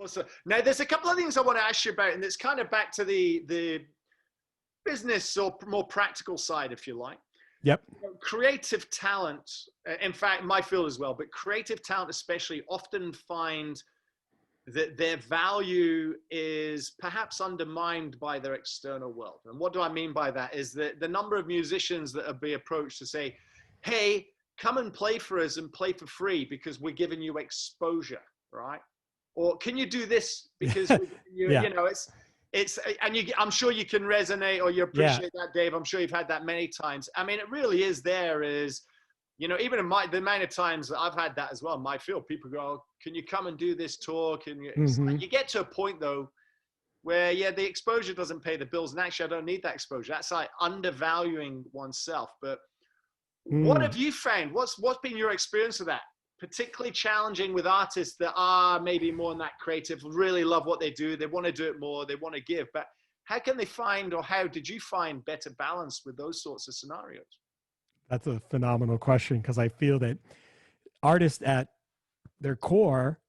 Awesome. Now, there's a couple of things I want to ask you about, and it's kind of back to the business or more practical side, if you like. Yep. Creative talent, in fact, my field as well, but creative talent especially often find that their value is perhaps undermined by their external world. And what do I mean by that is that the number of musicians that are being approached to say, hey, come and play for us and play for free because we're giving you exposure, right? Or can you do this because we're giving you, Yeah. you know, it's, and I'm sure you can resonate or you appreciate that, Dave. I'm sure you've had that many times. I mean, it really is there is, you know, even in the amount of times that I've had that as well in my field, people go, oh, can you come and do this talk? And you get to a point though, where the exposure doesn't pay the bills. And actually I don't need that exposure. That's like undervaluing oneself. But what have you found? What's been your experience of that? Particularly challenging with artists that are maybe more in that creative, really love what they do. They want to do it more. They want to give, but how can they find, or how did you find better balance with those sorts of scenarios? That's a phenomenal question, because I feel that artists at their core,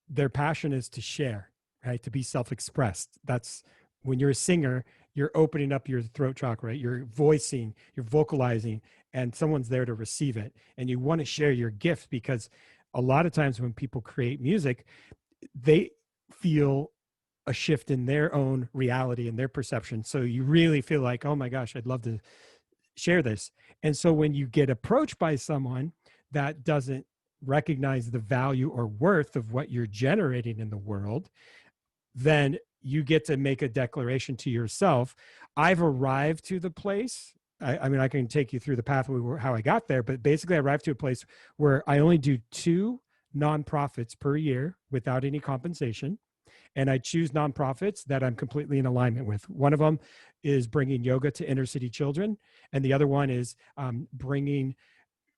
their passion is to share, right? To be self-expressed. That's when you're a singer, you're opening up your throat chakra, right? You're voicing, you're vocalizing, and someone's there to receive it. And you want to share your gift, because a lot of times when people create music, they feel a shift in their own reality and their perception. So you really feel like, oh my gosh, I'd love to share this. And so when you get approached by someone that doesn't recognize the value or worth of what you're generating in the world, then you get to make a declaration to yourself. I've arrived to the place. I mean, I can take you through the pathway how I got there, but basically I arrived to a place where I only do 2 nonprofits per year without any compensation. And I choose nonprofits that I'm completely in alignment with. One of them is bringing yoga to inner city children. And the other one is bringing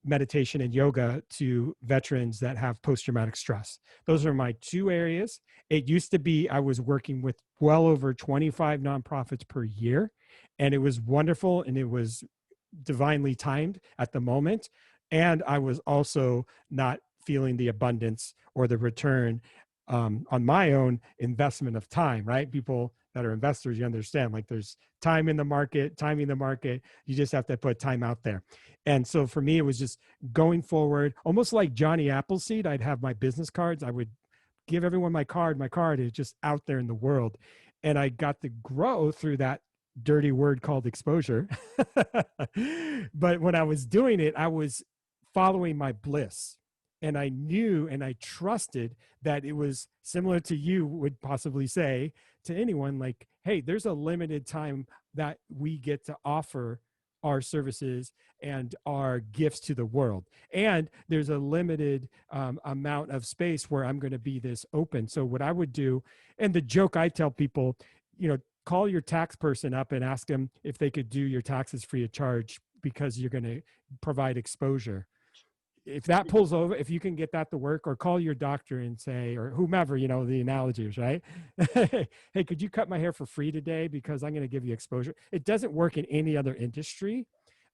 meditation and yoga to veterans that have post-traumatic stress. Those are my 2 areas. It used to be I was working with well over 25 nonprofits per year, and it was wonderful, and it was divinely timed at the moment. And I was also not feeling the abundance or the return on my own investment of time, right? People that are investors, you understand, like there's time in the market, timing the market. You just have to put time out there. And so for me, it was just going forward, almost like Johnny Appleseed. I'd have my business cards. I would give everyone my card. My card is just out there in the world. And I got to grow through that dirty word called exposure. But when I was doing it, I was following my bliss. And I knew and I trusted that it was similar to you would possibly say to anyone, like, hey, there's a limited time that we get to offer our services and our gifts to the world. And there's a limited amount of space where I'm going to be this open. So what I would do, and the joke I tell people, you know, call your tax person up and ask them if they could do your taxes free of charge, because you're going to provide exposure. If that pulls over, if you can get that to work, or call your doctor and say, or whomever, you know, the analogy is, right? Hey, could you cut my hair for free today? Because I'm going to give you exposure. It doesn't work in any other industry.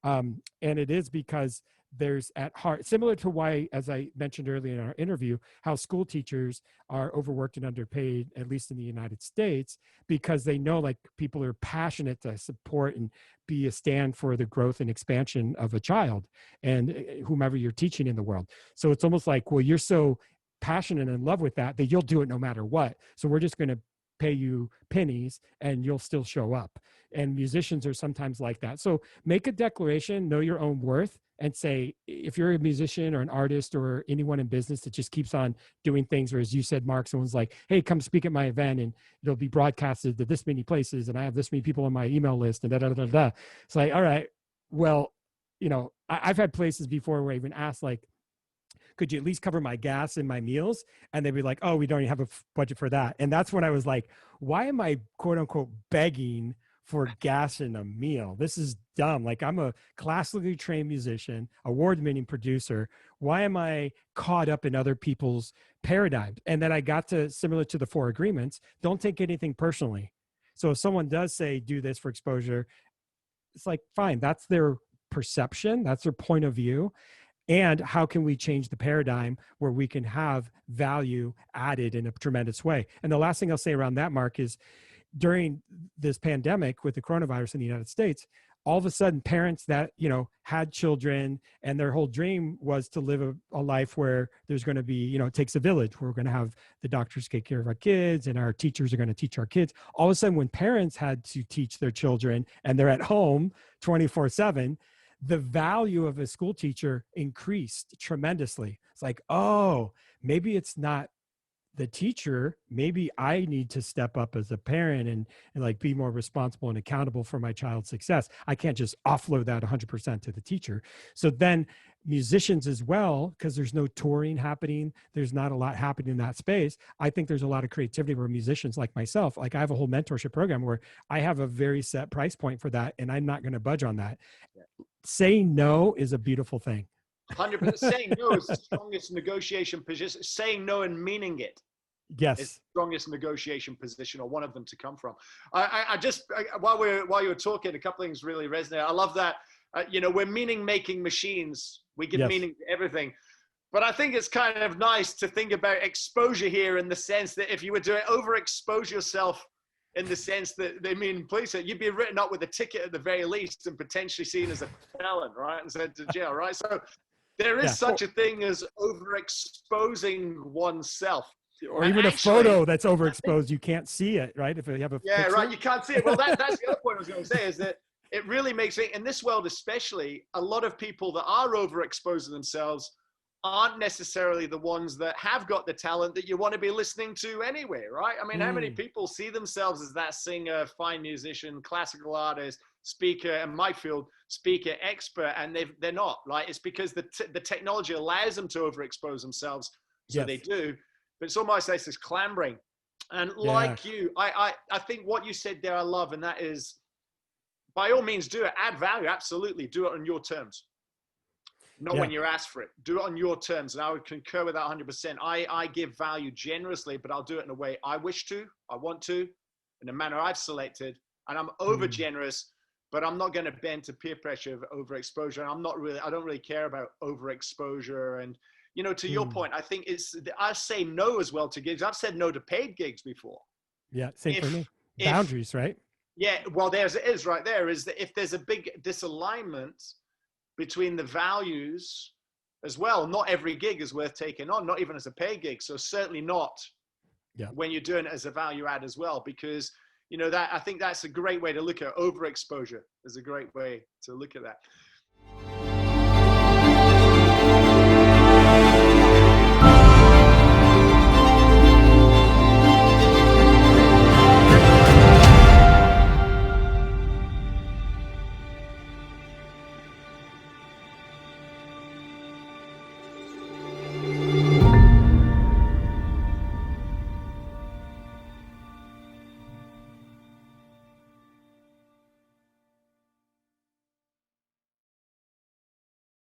And it is because there's at heart, similar to why, as I mentioned earlier in our interview, how school teachers are overworked and underpaid, at least in the United States, because they know like people are passionate to support and be a stand for the growth and expansion of a child and whomever you're teaching in the world. So it's almost like, well, you're so passionate and in love with that you'll do it no matter what. So we're just going to pay you pennies and you'll still show up. And musicians are sometimes like that. So make a declaration, know your own worth, and say, if you're a musician or an artist or anyone in business that just keeps on doing things, or as you said, Mark, someone's like, hey, come speak at my event and it'll be broadcasted to this many places and I have this many people on my email list and da da da da. It's like, all right, well, you know, I've had places before where I even asked, like, could you at least cover my gas and my meals? And they'd be like, oh, we don't even have a budget for that. And that's when I was like, why am I quote unquote begging for gas and a meal? This is dumb. Like, I'm a classically trained musician, award-winning producer. Why am I caught up in other people's paradigms? And then I got to, similar to the 4 agreements, don't take anything personally. So if someone does say, do this for exposure, it's like, fine, that's their perception. That's their point of view. And how can we change the paradigm where we can have value added in a tremendous way? And the last thing I'll say around that, Mark, is during this pandemic with the coronavirus in the United States, all of a sudden parents that, had children and their whole dream was to live a life where there's going to be, it takes a village. We're going to have the doctors take care of our kids and our teachers are going to teach our kids. All of a sudden, when parents had to teach their children and they're at home 24/7, the value of a school teacher increased tremendously. It's like, oh, maybe it's not the teacher, maybe I need to step up as a parent and like be more responsible and accountable for my child's success. I can't just offload that 100% to the teacher. So then musicians as well, because there's no touring happening, there's not a lot happening in that space. I think there's a lot of creativity where musicians like myself, like I have a whole mentorship program where I have a very set price point for that and I'm not going to budge on that. Saying no is a beautiful thing. 100%. Saying no is the strongest negotiation position. Saying no and meaning it. Yes. Is the strongest negotiation position, or one of them to come from. While you were talking, a couple of things really resonate. I love that. We're meaning-making machines. We give meaning to everything. But I think it's kind of nice to think about exposure here in the sense that if you were to overexpose yourself in the sense that they mean police, you'd be written up with a ticket at the very least and potentially seen as a felon, right? And sent to jail, right? So there is such a thing as overexposing oneself. Or even a photo that's overexposed, you can't see it, right? If you have a picture. Right, you can't see it. Well, that's the other point I was going to say, is that it really makes it, in this world especially, a lot of people that are overexposing themselves aren't necessarily the ones that have got the talent that you want to be listening to anyway, right? I mean, how many people see themselves as that singer, fine musician, classical artist, speaker, in my field, speaker, expert, and they're not, right? It's because the technology allows them to overexpose themselves, so they do. But it's almost like this clambering. And like you, I think what you said there I love, and that is, by all means, do it. Add value, absolutely. Do it on your terms. Not when you're asked for it. Do it on your terms. And I would concur with that 100%. I give value generously, but I'll do it in a way I wish to, I want to, in a manner I've selected. And I'm over generous, but I'm not going to bend to peer pressure of overexposure. And I don't really care about overexposure. And to your point, I think I say no as well to gigs. I've said no to paid gigs before. Yeah, same for me. Boundaries, right? Yeah, well, it is right there, is that if there's a big disalignment between the values as well, not every gig is worth taking on, not even as a paid gig. So certainly not when you're doing it as a value add as well, because, that I think that's a great way to look at overexposure. Is a great way to look at that.